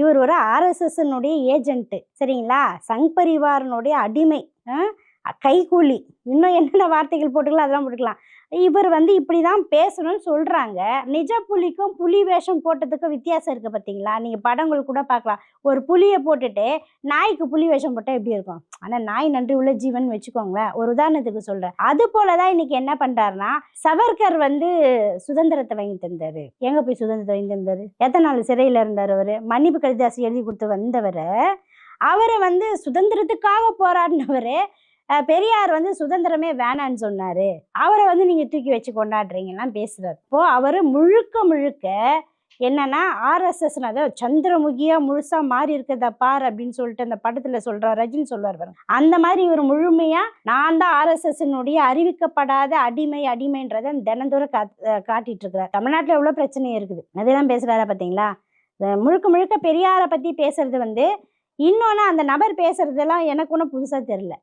இவர் ஒரு ஆர்எஸ்எஸ்னுடைய ஏஜென்ட்டு சரிங்களா, சங் பரிவாரனுடைய அடிமை, கைக்கூலி, இன்னும் என்னென்ன வார்த்தைகள் போட்டுக்கலாம் அதெல்லாம் போட்டுக்கலாம். இவர் வந்து இப்படி தான் பேசணும்னு சொல்கிறாங்க. நிஜ புலிக்கும் புலி வேஷம் போட்டதுக்கும் வித்தியாசம் இருக்குது பார்த்தீங்களா? நீங்கள் படங்கள் கூட பார்க்கலாம். ஒரு புலியை போட்டுட்டு நாய்க்கு புலி வேஷம் போட்டால் எப்படி இருக்கும்? ஆனால் நாய் நன்றி உள்ள ஜீவன் வச்சுக்கோங்களேன், ஒரு உதாரணத்துக்கு சொல்கிறேன். அது போல தான் இன்றைக்கி என்ன பண்ணுறாருன்னா, சவர்கர் வந்து சுதந்திரத்தை வாங்கி தந்தார். எங்கே போய் சுதந்திரத்தை வாங்கி தந்தார்? எத்தனை நாள் சிறையில் இருந்தார் அவர்? மன்னிப்பு கடிதாசி எழுதி கொடுத்து வந்தவர். அவரை வந்து சுதந்திரத்துக்காக போராடினவர். பெரியார் வந்து சுதந்திரமே வேணான்னு சொன்னார், அவரை வந்து நீங்கள் தூக்கி வச்சு கொண்டாடுறீங்கலாம் பேசுகிறார். இப்போது அவர் முழுக்க முழுக்க என்னன்னா ஆர்எஸ்எஸ்னா தான் சந்திரமுகியாக முழுசாக மாறி இருக்கிறதா பார் அப்படின்னு சொல்லிட்டு அந்த படத்தில் சொல்கிறார், ரஜினி சொல்வார் பாருங்க. அந்த மாதிரி இவர் முழுமையாக நான் தான் ஆர்எஸ்எஸ்னுடைய அறிவிக்கப்படாத அடிமைன்றதை தினந்தோறும் காட்டிட்டு இருக்கிறார். தமிழ்நாட்டில் எவ்வளோ பிரச்சனை இருக்குது அதெல்லாம் பேசுகிறாரா பார்த்தீங்களா? முழுக்க முழுக்க பெரியாரை பற்றி பேசுறது வந்து இன்னொன்று அந்த நபர் பேசுறதெல்லாம் எனக்கு ஒன்றும் புதுசாக தெரில.